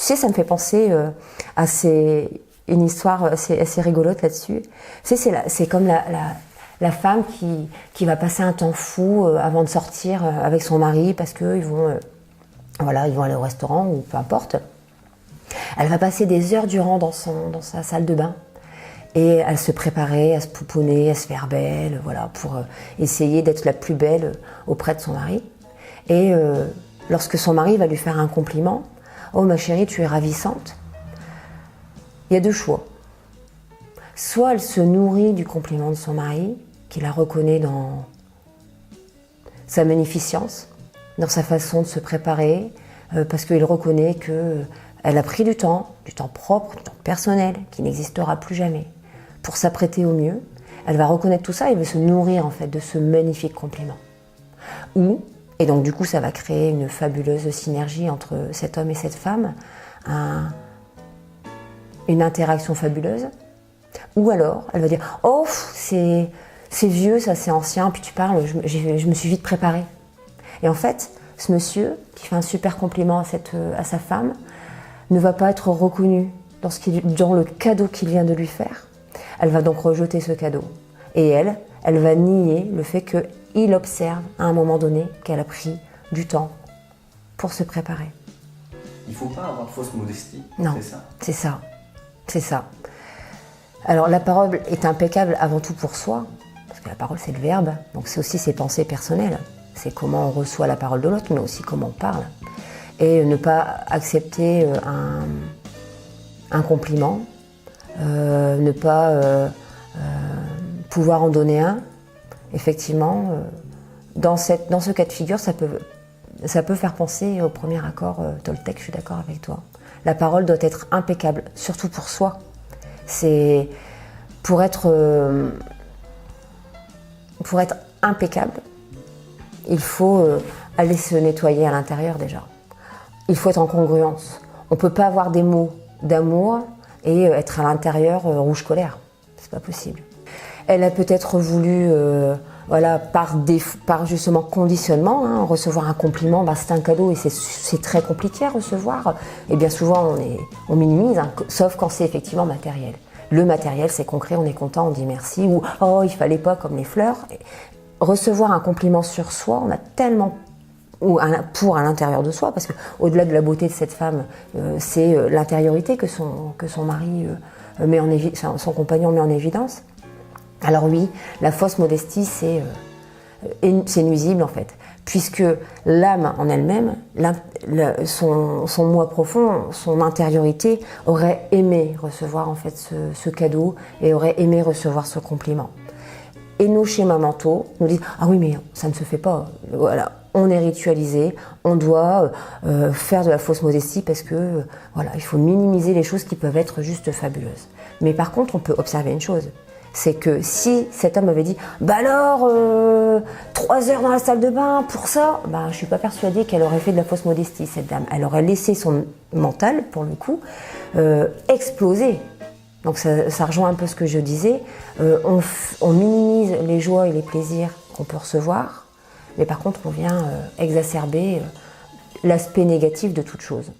sais, ça me fait penser à une histoire assez rigolote là-dessus. Tu sais, c'est comme la femme qui va passer un temps fou avant de sortir avec son mari parce qu'ils vont, ils vont aller au restaurant ou peu importe. Elle va passer des heures durant dans sa salle de bain et elle se préparer, à se pouponner, à se faire belle, pour essayer d'être la plus belle auprès de son mari. Et lorsque son mari va lui faire un compliment, « Oh ma chérie, tu es ravissante », il y a deux choix. Soit elle se nourrit du compliment de son mari, qui la reconnaît dans sa magnificence, dans sa façon de se préparer, parce qu'il reconnaît qu'elle a pris du temps propre, du temps personnel, qui n'existera plus jamais, pour s'apprêter au mieux. Elle va reconnaître tout ça et elle va se nourrir en fait de ce magnifique compliment. Et donc du coup ça va créer une fabuleuse synergie entre cet homme et cette femme, une interaction fabuleuse. Ou alors elle va dire « Oh, c'est vieux, ça c'est ancien, puis tu parles, je me suis vite préparée. » Et en fait, ce monsieur qui fait un super compliment à sa femme ne va pas être reconnu dans le cadeau qu'il vient de lui faire. Elle va donc rejeter ce cadeau. Et elle va nier le fait qu'il observe à un moment donné qu'elle a pris du temps pour se préparer. Il ne faut pas avoir de fausse modestie, non, c'est ça? C'est ça. Alors la parole est impeccable avant tout pour soi, parce que la parole c'est le verbe, donc c'est aussi ses pensées personnelles. C'est comment on reçoit la parole de l'autre, mais aussi comment on parle. Et ne pas accepter un compliment, ne pas pouvoir en donner un. Effectivement, dans ce cas de figure, ça peut faire penser au premier accord Toltec, je suis d'accord avec toi. La parole doit être impeccable, surtout pour soi. C'est pour être impeccable, il faut aller se nettoyer à l'intérieur déjà. Il faut être en congruence. On ne peut pas avoir des mots d'amour et être à l'intérieur rouge colère. C'est pas possible. Elle a peut-être voulu, par justement conditionnement, recevoir un compliment, c'est un cadeau et c'est très compliqué à recevoir. Et bien souvent on minimise, sauf quand c'est effectivement matériel. Le matériel, c'est concret, on est content, on dit merci, ou « oh, il fallait pas » comme les fleurs. Recevoir un compliment sur soi, on a tellement, pour à l'intérieur de soi, parce qu'au-delà de la beauté de cette femme, c'est l'intériorité que son mari son compagnon met en évidence. Alors oui, la fausse modestie, c'est nuisible en fait, puisque l'âme en elle-même, son moi profond, son intériorité aurait aimé recevoir en fait ce cadeau et aurait aimé recevoir ce compliment. Et nos schémas mentaux nous disent « Ah oui, mais ça ne se fait pas. » Voilà, on est ritualisé, on doit faire de la fausse modestie parce que il faut minimiser les choses qui peuvent être juste fabuleuses. Mais par contre, on peut observer une chose. C'est que si cet homme avait dit « Bah alors, 3 heures dans la salle de bain pour ça », je ne suis pas persuadée qu'elle aurait fait de la fausse modestie, cette dame. Elle aurait laissé son mental, pour le coup, exploser. Donc ça rejoint un peu ce que je disais. On minimise les joies et les plaisirs qu'on peut recevoir, mais par contre, on vient exacerber l'aspect négatif de toute chose.